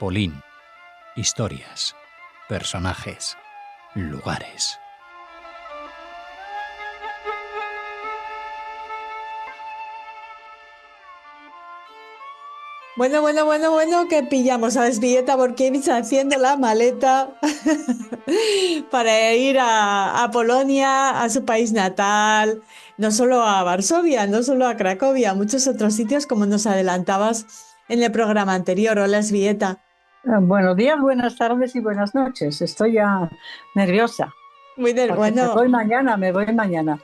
Polín. Historias, personajes, lugares. Bueno, que pillamos a Elżbieta Borkiewicz haciendo la maleta para ir a Polonia, a su país natal, no solo a Varsovia, no solo a Cracovia, a muchos otros sitios como nos adelantabas en el programa anterior. Hola, Elżbieta. Buenos días, buenas tardes y buenas noches. Estoy ya nerviosa. Bueno, Me voy mañana.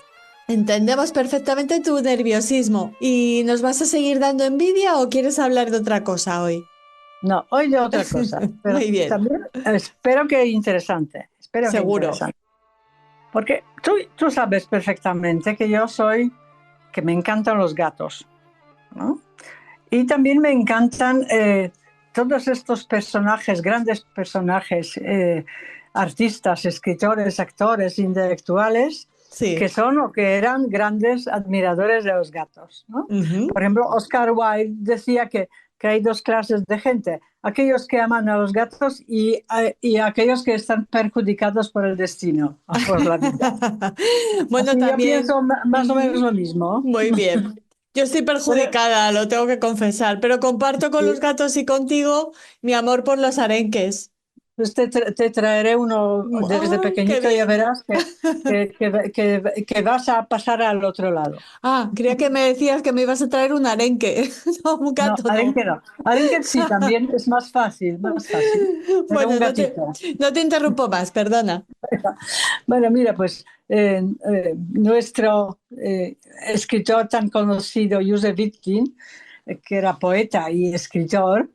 entendemos perfectamente tu nerviosismo. ¿Y nos vas a seguir dando envidia o quieres hablar de otra cosa hoy? No, hoy de otra cosa, pero Muy bien, también espero que interesante. seguro. Porque tú sabes perfectamente que me encantan los gatos, ¿no? Y también me encantan todos estos personajes, grandes personajes, artistas, escritores, actores, intelectuales, Sí. que son o que eran grandes admiradores de los gatos, ¿no? Ujú. Por ejemplo, Oscar Wilde decía que hay dos clases de gente: aquellos que aman a los gatos y aquellos que están perjudicados por el destino, por la vida. Bueno, Así yo también. pienso más o menos Ujú. lo mismo. Muy bien. Yo estoy Pero, perjudicada, lo tengo que confesar, pero comparto con los sí, gatos y contigo mi amor por los arenques. pues te traeré uno desde ¡Ay, qué pequeñito, ya bien! verás que vas a pasar al otro lado. Ah, creía que me decías que me ibas a traer un arenque. No, un No, gato no. arenque no. Arenque sí, también es más fácil. Pero un Bueno, gatito. no te interrumpo más, perdona. Bueno, mira, pues nuestro escritor tan conocido, Józef Wittgen, que era poeta y escritor,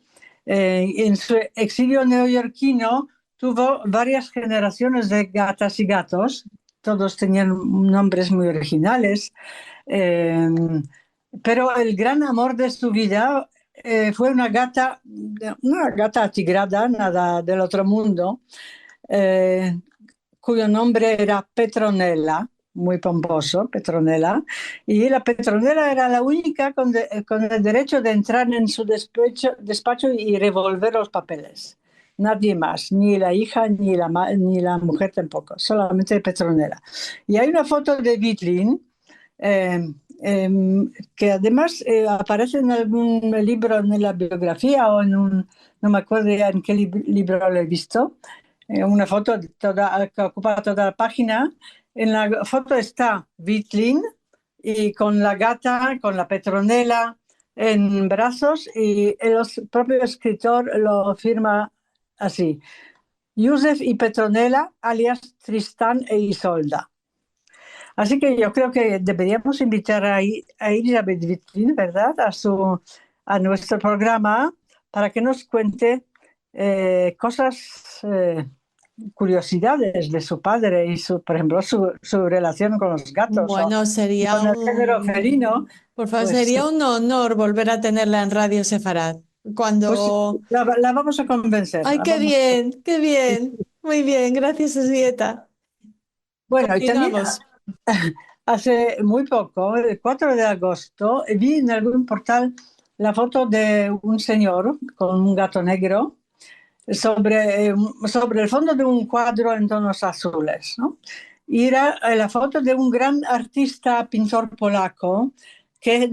en su exilio neoyorquino tuvo varias generaciones de gatas y gatos. Todos tenían nombres muy originales. Eh, pero el gran amor de su vida fue una gata atigrada, nada del otro mundo, eh, cuyo nombre era Petronella, muy pomposo, Petronella, y la Petronella era la única con el derecho de entrar en su despacho y revolver los papeles. Nadie más, ni la hija ni la mujer tampoco, solamente Petronella. Y hay una foto de Wittgen, eh, eh, que además aparece en algún libro, en la biografía o no me acuerdo ya en qué libro lo he visto, una foto que ocupa toda la página. En la foto está Wittgen y con la gata, con la Petronella en brazos, y el propio escritor lo firma así: Józef y Petronella, alias Tristán e Isolda. Así que yo creo que deberíamos invitar a Elizabeth Wittgen, ¿verdad?, a nuestro programa para que nos cuente cosas, curiosidades de su padre y, por ejemplo, su relación con los gatos o Bueno, con el género felino. por favor, Pues, sería un honor volver a tenerla en Radio Sefarad. pues Cuando... la vamos a convencer. ¡Ay, qué bien! ¡Qué Sí, bien! sí. Muy bien, gracias, Esbieta. Bueno, y también Continuamos. hace muy poco, el 4 de agosto, vi en algún portal la foto de un señor con un gato negro sobre el fondo de un cuadro en tonos azules, ¿no? Y era la foto de un gran artista, pintor polaco, que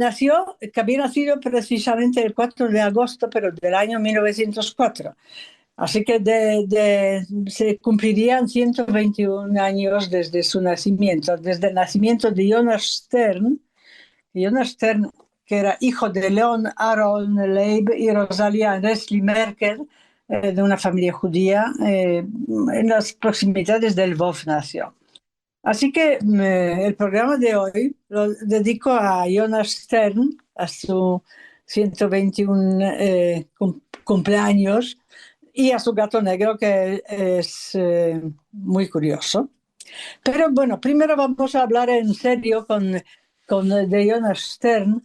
había nacido precisamente el 4 de agosto, pero del año 1904. Así que se cumplirían 121 años desde su nacimiento, desde el nacimiento de Jonas Stern, que era hijo de Leon Aron Leib y Rosalia Resli Merkel, de una familia judía, en las proximidades del Lvov nació. Así que el programa de hoy lo dedico a Jonas Stern, a su 121 cumpleaños, y a su gato negro, que es muy curioso. Pero bueno, primero vamos a hablar en serio de Jonas Stern,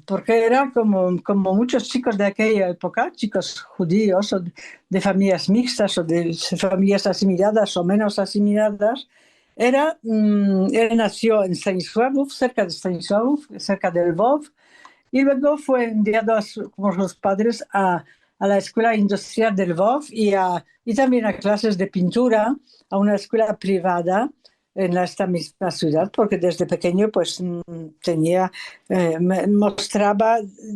porque era como muchos chicos de aquella época, chicos judíos o de familias mixtas o de familias asimiladas o menos asimiladas. Él nació en Stanisławów, cerca de Stanisławów, cerca del Lvov, y luego fue enviado por sus padres a a la Escuela Industrial del Lvov y también a clases de pintura a una escuela privada en esta misma ciudad, porque desde pequeño pues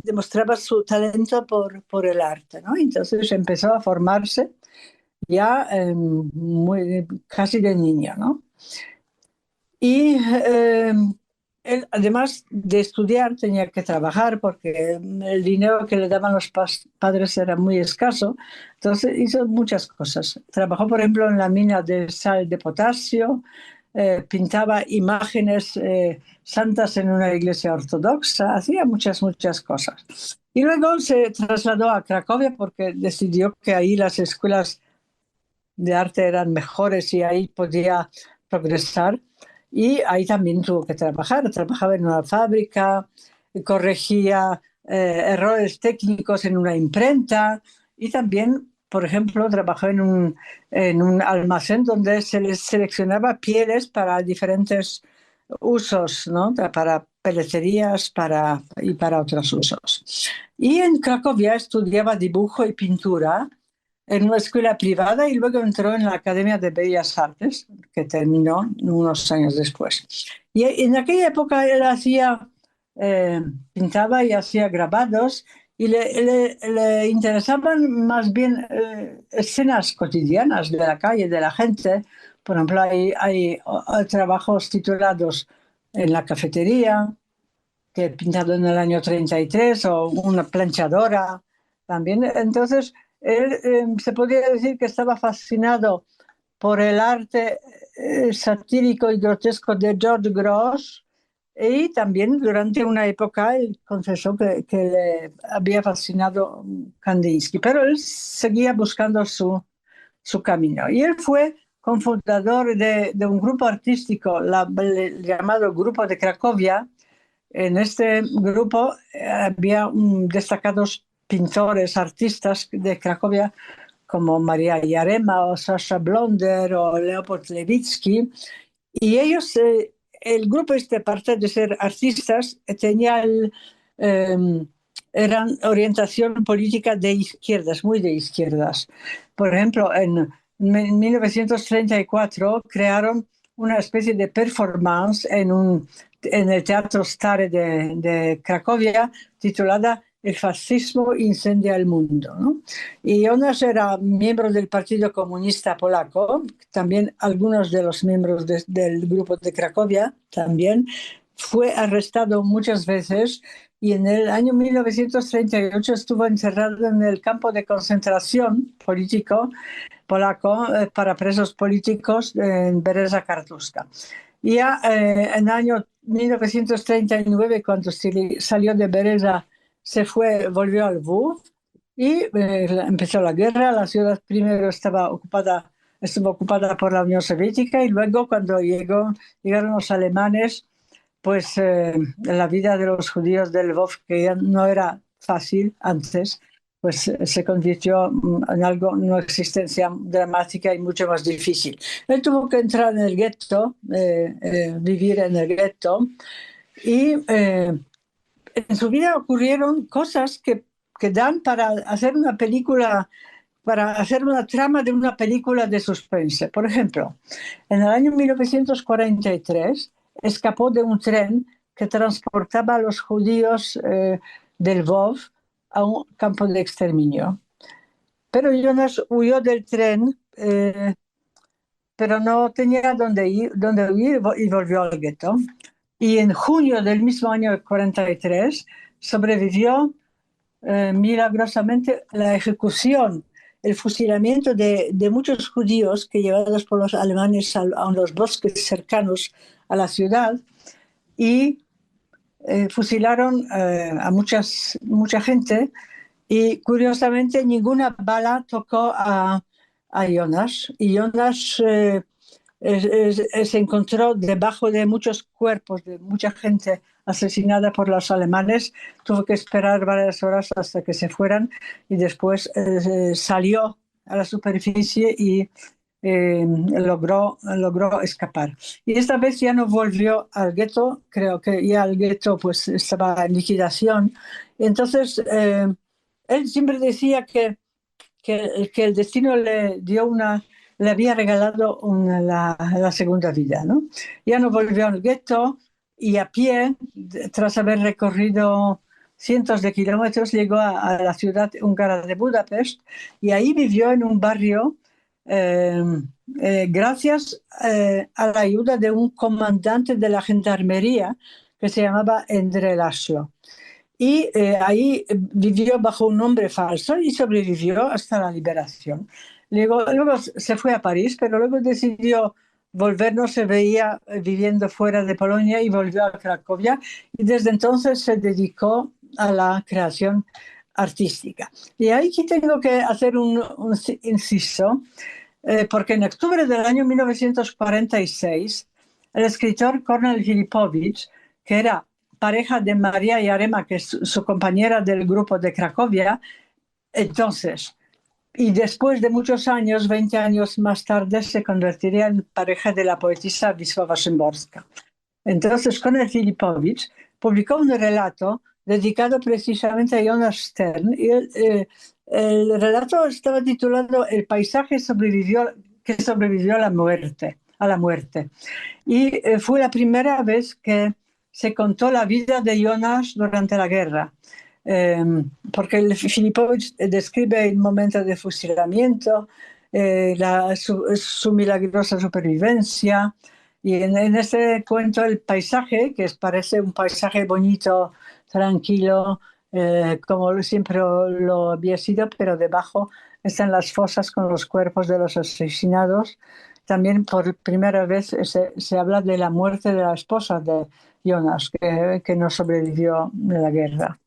demostraba su talento por el arte, ¿no? Entonces empezó a formarse ya casi de niño, ¿no? Y él, además de estudiar, tenía que trabajar porque el dinero que le daban los padres era muy escaso. Entonces hizo muchas cosas. Trabajó, por ejemplo, en la mina de sal de potasio, pintaba imágenes santas en una iglesia ortodoxa, hacía muchas cosas. Y luego se trasladó a Cracovia porque decidió que ahí las escuelas de arte eran mejores y ahí podía progresar. Y ahí también tuvo que trabajar. Trabajaba en una fábrica, corregía errores técnicos en una imprenta y también, por ejemplo, trabajó en un almacén donde se les seleccionaba pieles para diferentes usos, ¿no? Para peleterías y para otros usos. Y en Cracovia estudiaba dibujo y pintura en una escuela privada y luego entró en la Academia de Bellas Artes, que terminó unos años después. Y en aquella época él pintaba y hacía grabados y le interesaban más bien escenas cotidianas de la calle, de la gente. Por ejemplo, hay trabajos titulados En la cafetería, que he pintado en el año 33, o Una planchadora también. Entonces, él se podría decir que estaba fascinado por el arte satírico y grotesco de George Grosz, y también durante una época él confesó que le había fascinado Kandinsky, pero él seguía buscando su camino. Y él fue cofundador de un grupo artístico llamado Grupo de Cracovia. En este grupo había destacados pintores, artistas de Cracovia, como María Yarema o Sasha Blonder o Leopold Levitsky. Y ellos, el grupo aparte de ser artistas, eran orientación política de izquierdas, muy de izquierdas. Por ejemplo, en 1934 crearon una especie de performance en el Teatro Stare de Cracovia, titulada El fascismo incendia el mundo, ¿no? Y Jonas era miembro del Partido Comunista Polaco, también algunos de los miembros del grupo de Cracovia también. Fue arrestado muchas veces y en el año 1938 estuvo encerrado en el campo de concentración político polaco para presos políticos en Bereza Kartuska. Y ya en el año 1939, cuando salió de Bereza, volvió a Lvov y empezó la guerra. La ciudad primero estuvo ocupada por la Unión Soviética y luego cuando llegaron los alemanes, pues la vida de los judíos de Lvov, que ya no era fácil antes, pues se convirtió en una existencia dramática y mucho más difícil. Él tuvo que entrar en el gueto, vivir en el gueto, y en su vida ocurrieron cosas que dan para hacer una película, para hacer una trama de una película de suspense. Por ejemplo, en el año 1943 escapó de un tren que transportaba a los judíos del Lvov a un campo de exterminio. Pero Jonas huyó del tren, pero no tenía dónde huir y volvió al gueto. Y en junio del mismo año 43 sobrevivió milagrosamente la ejecución, el fusilamiento de muchos judíos que llevados por los alemanes a los bosques cercanos a la ciudad, y fusilaron a mucha gente, y curiosamente ninguna bala tocó a Jonas, y Jonas se encontró debajo de muchos cuerpos de mucha gente asesinada por los alemanes. Tuvo que esperar varias horas hasta que se fueran y después salió a la superficie y logró escapar. Y esta vez ya no volvió al gueto, creo que ya el gueto pues estaba en liquidación. Entonces él siempre decía que el destino le había regalado la segunda vida, ¿no? Ya no volvió al gueto y a pie, tras haber recorrido cientos de kilómetros, llegó a la ciudad húngara de Budapest y ahí vivió en un barrio eh, gracias a la ayuda de un comandante de la gendarmería que se llamaba Endre Laszlo. Y ahí vivió bajo un nombre falso y sobrevivió hasta la liberación. Luego se fue a París, pero luego decidió volver, no se veía viviendo fuera de Polonia y volvió a Cracovia y desde entonces se dedicó a la creación artística. Y ahí tengo que hacer un inciso, porque en octubre del año 1946, el escritor Kornél Filipovich, que era pareja de María Yarema, que es su compañera del grupo de Cracovia, entonces, y después de muchos años, 20 años más tarde, se convertiría en pareja de la poetisa Wisława Szymborska. Entonces, Kornél Filipovich publicó un relato dedicado precisamente a Jonas Stern y el relato estaba titulado El paisaje que sobrevivió a la muerte. Y fue la primera vez que se contó la vida de Jonas durante la guerra. Porque Filipovich describe el momento de fusilamiento, su milagrosa supervivencia. Y en ese cuento el paisaje, que parece un paisaje bonito, tranquilo, como siempre lo había sido, pero debajo están las fosas con los cuerpos de los asesinados. También por primera vez se habla de la muerte de la esposa de Jonas, que no sobrevivió a la guerra.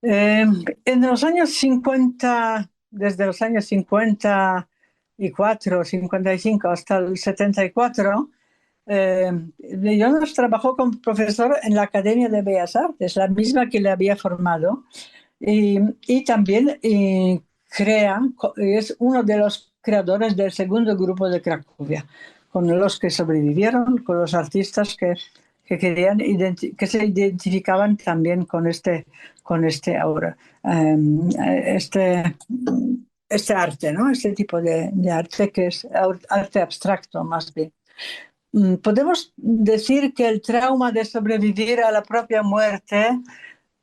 En los años 50, desde los años 54, 55 hasta el 74, Jonas trabajó como profesor en la Academia de Bellas Artes, la misma que le había formado, y también es uno de los creadores del segundo grupo de Cracovia, con los que sobrevivieron, con los artistas que se identificaban también con este ahora, este arte, ¿no? Este tipo de arte que es arte abstracto más bien. Podemos decir que el trauma de sobrevivir a la propia muerte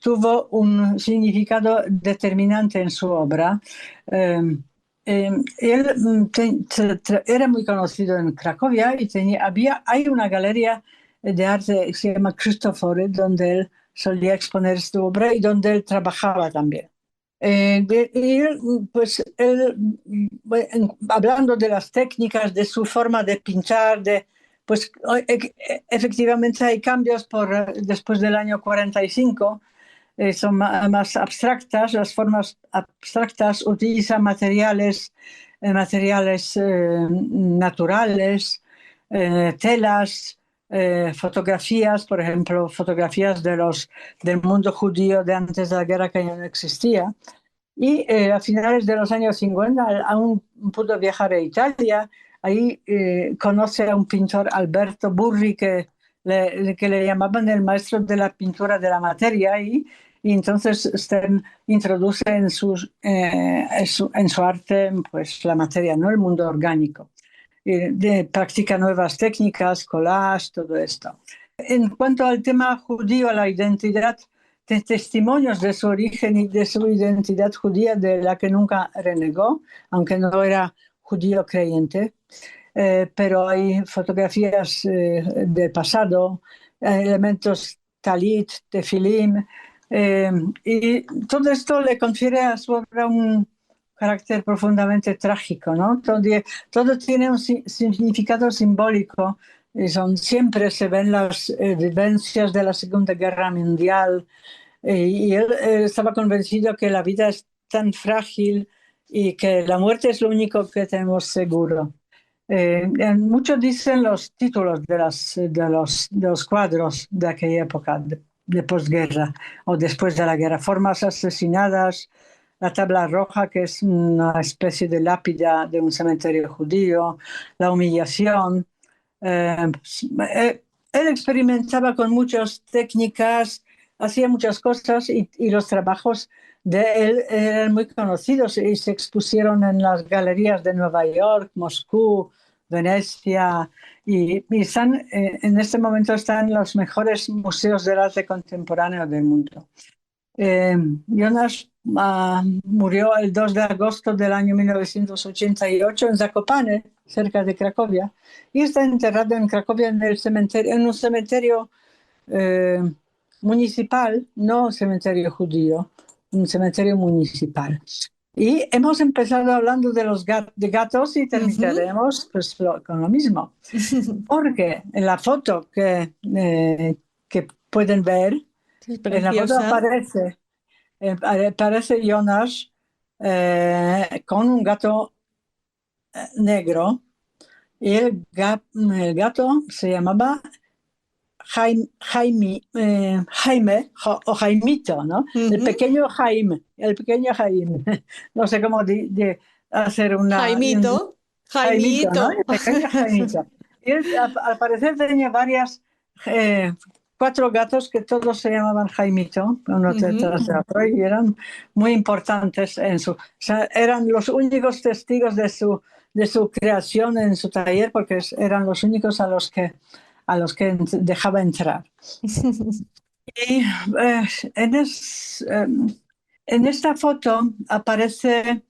tuvo un significado determinante en su obra. Él era muy conocido en Cracovia y hay una galería de arte que se llama Cristofori, donde él solía exponer su obra y donde él trabajaba también. Hablando de las técnicas, de su forma de pintar, pues efectivamente hay cambios después del año 45, son más abstractas, las formas abstractas utilizan materiales naturales, telas, fotografías, por ejemplo, fotografías del mundo judío de antes de la guerra que ya no existía. Y a finales de los años 50 aún pudo viajar a Italia. Ahí conoce a un pintor, Alberto Burri, que le llamaban el maestro de la pintura de la materia. Y entonces Stern introduce en su arte pues, la materia, ¿no? El mundo orgánico. Practica nuevas técnicas, collage, todo esto. En cuanto al tema judío, a la identidad, testimonios de su origen y de su identidad judía, de la que nunca renegó, aunque no era judío creyente, pero hay fotografías del pasado, elementos talit, tefilim, y todo esto le confiere a su obra un carácter profundamente trágico, ¿no? Todo tiene un significado simbólico. Siempre se ven las vivencias de la Segunda Guerra Mundial, y él estaba convencido que la vida es tan frágil y que la muerte es lo único que tenemos seguro. Muchos dicen los títulos de los cuadros de aquella época, de posguerra o después de la guerra. Formas asesinadas, la tabla roja, que es una especie de lápida de un cementerio judío, la humillación. Él experimentaba con muchas técnicas, hacía muchas cosas y los trabajos de él eran muy conocidos y se expusieron en las galerías de Nueva York, Moscú, Venecia, y están, en este momento están en los mejores museos del arte contemporáneo del mundo. Jonas murió el 2 de agosto del año 1988 en Zakopane, cerca de Cracovia, y está enterrado en Cracovia en un cementerio municipal, no un cementerio judío, un cementerio municipal. Y hemos empezado hablando de los de gatos y terminaremos pues, con lo mismo. Porque en la foto que pueden ver, en la foto aparece Jonas con un gato negro, y el gato se llamaba Jaime o Jaimito, ¿no? El pequeño Jaime. No sé cómo hacer Jaimito. Jaimito, ¿no? El pequeño Jaimito. Y él, al parecer tenía 4 gatos que todos se llamaban Jaimito, uno detrás de otro, y eran muy importantes o sea, eran los únicos testigos de su creación en su taller, porque eran los únicos a los que dejaba entrar. Y en esta foto aparece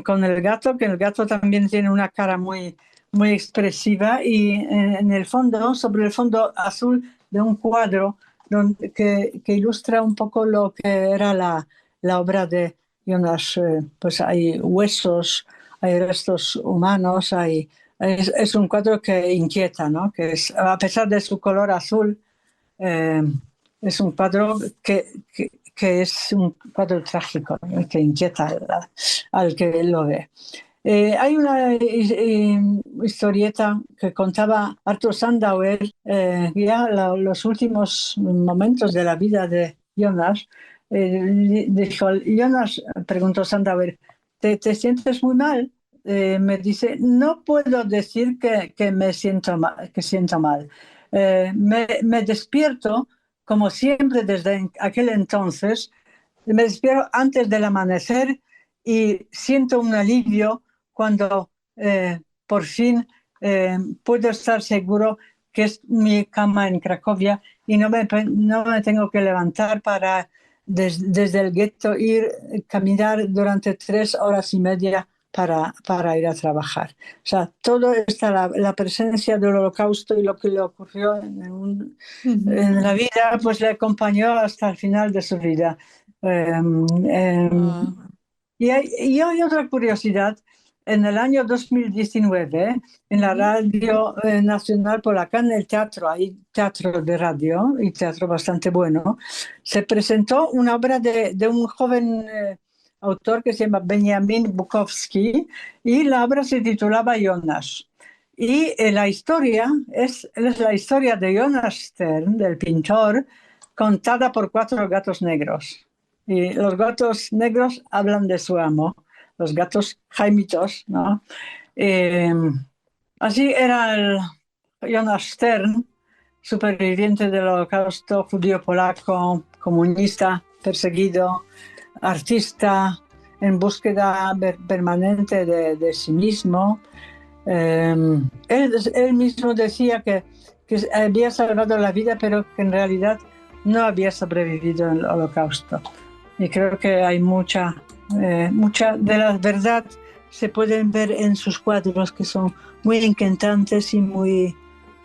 con el gato, que el gato también tiene una cara muy, muy expresiva, y en el fondo, sobre el fondo azul de un cuadro que ilustra un poco lo que era la obra de Jonas. Pues hay huesos, hay restos humanos, es un cuadro que inquieta, ¿no? Que a pesar de su color azul, es un cuadro que es un cuadro trágico, ¿no? Que inquieta al que lo ve. Hay una historieta que contaba Arthur Sandauer, ya los últimos momentos de la vida de Jonas. Jonas, preguntó Sandauer, ¿te sientes muy mal? Me dice, no puedo decir que me siento mal, que siento mal. Me despierto, como siempre desde aquel entonces, me despierto antes del amanecer y siento un alivio cuando por fin puedo estar seguro que es mi cama en Cracovia y no me tengo que levantar para desde el gueto caminar durante 3 horas y media para ir a trabajar. O sea, todo está la presencia del Holocausto y lo que le ocurrió en la vida, pues le acompañó hasta el final de su vida. Y hay otra curiosidad. En el año 2019, en la Radio Nacional Polaca, en el teatro, hay teatro de radio y teatro bastante bueno, se presentó una obra de un joven autor que se llama Benjamin Bukowski, y la obra se titulaba Jonas. Y la historia es la historia de Jonas Stern, del pintor, contada por 4 gatos negros. Y los gatos negros hablan de su amo, los gatos Jaimitos, ¿no? Así era el Jonas Stern, superviviente del Holocausto, judío polaco, comunista, perseguido, artista en búsqueda permanente de sí mismo. Él mismo decía que había salvado la vida, pero que en realidad no había sobrevivido en el Holocausto. Y creo que hay mucha de la verdad se pueden ver en sus cuadros, que son muy inquietantes y muy,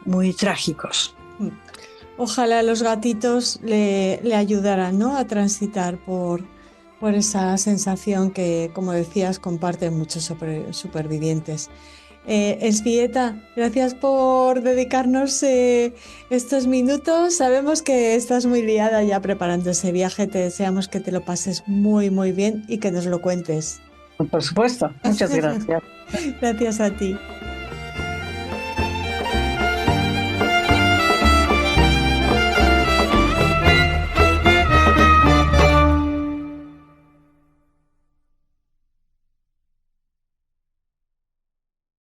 muy trágicos. Ojalá los gatitos le ayudaran, ¿no?, a transitar por esa sensación que, como decías, comparten muchos supervivientes. Elzbieta, gracias por dedicarnos estos minutos. Sabemos que estás muy liada ya preparando ese viaje. Te deseamos que te lo pases muy, muy bien y que nos lo cuentes. Por supuesto. Muchas gracias. Gracias a ti.